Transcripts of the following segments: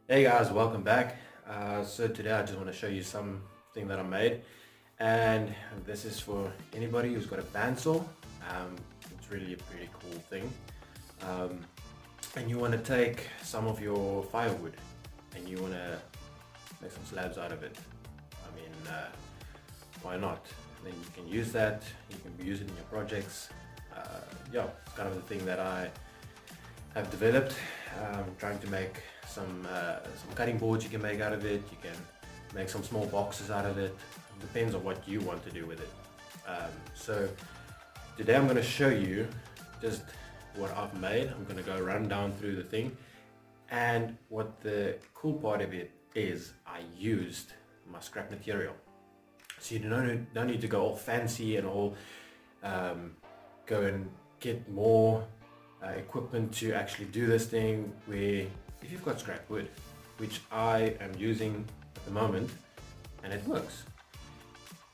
Hey guys, welcome back. So today I just want to show you something that I made, and this is for anybody who's got a bandsaw. It's really a pretty cool thing. Um, and you want to take some of your firewood and you want to make some slabs out of it. I mean, why not? Then you can use that. You can use it in your projects. Yeah, it's kind of the thing that I have developed. Trying to make some cutting boards you can make out of it. You can make some small boxes out of it. Depends on what you want to do with it. So today I'm going to show you just what I've made. I'm going to go run down through the thing, and what the cool part of it is, I used my scrap material. So you don't need to go all fancy and all go and get more equipment to actually do this thing, where if you've got scrap wood, which I am using at the moment, and it works.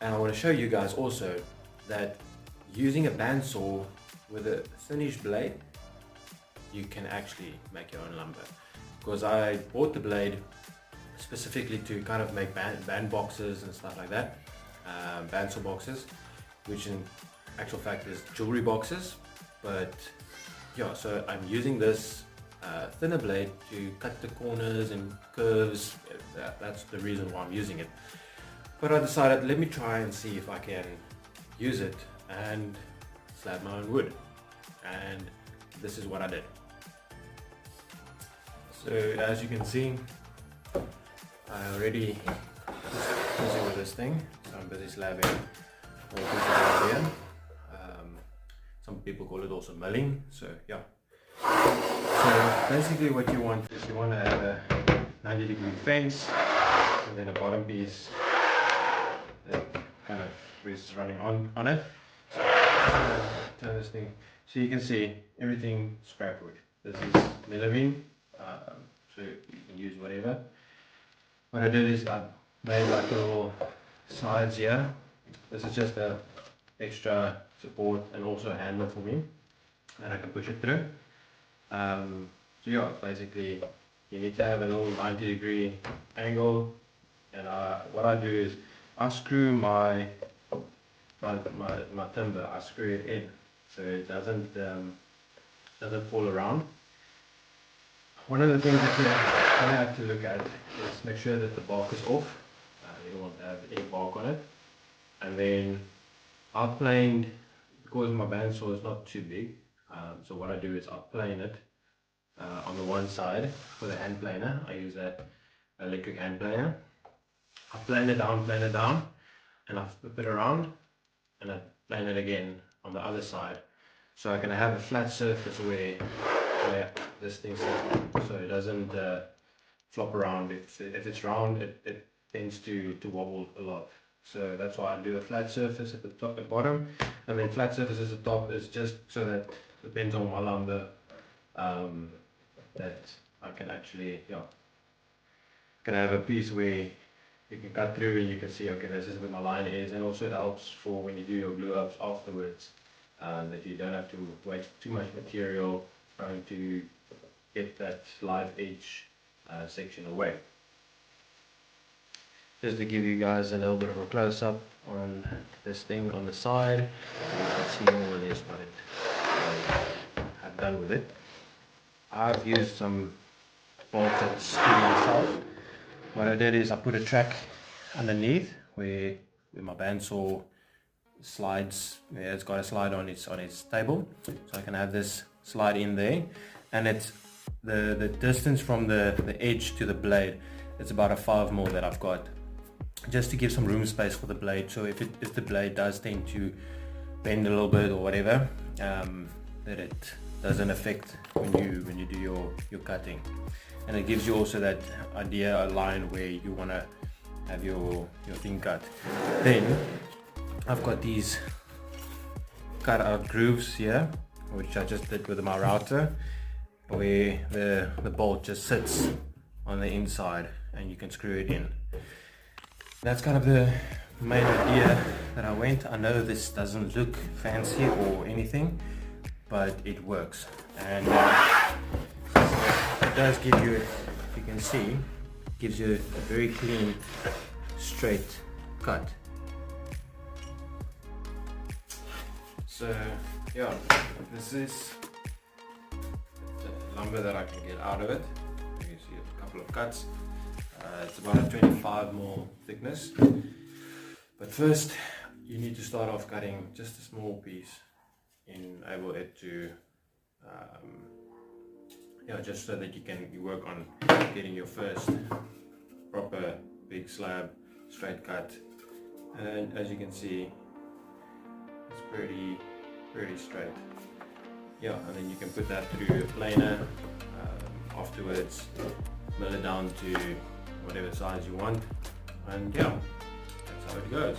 And I want to show you guys also that using a bandsaw with a thinnish blade, you can actually make your own lumber. Because I bought the blade specifically to kind of make band boxes and stuff like that, bandsaw boxes, which in actual fact is jewelry boxes. But yeah, so I'm using this thinner blade to cut the corners and curves. That's the reason why I'm using it. But I decided, let me try and see if I can use it and slab my own wood. And this is what I did. So as you can see, I already busy with this thing. So I'm busy slabbing all pieces out here. Some people call it also milling. So yeah. So basically what you want is you want to have a 90-degree fence, and then a bottom piece that kind of is running on it. So turn this thing, so you can see everything scrap wood. This is melamine, so you can use whatever. What I did is I made like little sides here. This is just a extra support and also a handle for me, and I can push it through. So yeah, basically you need to have a little 90-degree angle, and what I do is I screw my timber, I screw it in so it doesn't fall around. One of the things that you have to look at is make sure that the bark is off. You don't want to have any bark on it. And then I've planed, because my bandsaw is not too big, so what I do is I plane it on the one side with a hand planer. I use that electric hand planer. I plane it down, and I flip it around, and I plane it again on the other side, so I can have a flat surface where this thing sits, so it doesn't flop around. If it's round, it tends to wobble a lot. So that's why I do a flat surface at the top and bottom, and then flat surface at the top is just so that, depends on my lumber, that I can actually, can have a piece where you can cut through and you can see, okay, this is where my line is. And also it helps for when you do your glue ups afterwards, that you don't have to waste too much material trying to get that live edge section away. Just to give you guys a little bit of a close-up on this thing on the side, you can see more or less what I've done with it. I've used some bolts that screw myself. What I did is I put a track underneath where my bandsaw slides. Yeah, it's got a slide on its table, so I can have this slide in there, and it's the distance from the edge to the blade. It's about a 5mm that I've got, just to give some room space for the blade. So if the blade does tend to bend a little bit or whatever, that it doesn't affect when you do your cutting. And it gives you also that idea, a line where you want to have your thing cut. Then I've got these cut out grooves here, which I just did with my router, where the bolt just sits on the inside and you can screw it in. That's kind of the main idea that I went. I know this doesn't look fancy or anything, but it works, and it does give you you can see, gives you a very clean, straight cut. So yeah, this is the lumber that I can get out of it. You can see a couple of cuts. It's about a 25mm thickness. But first, you need to start off cutting just a small piece, enable it to, just so that you work on getting your first proper big slab straight cut. And as you can see, it's pretty straight. Yeah, and then you can put that through a planer. Afterwards, mill it down to whatever size you want, and yeah, that's how it goes.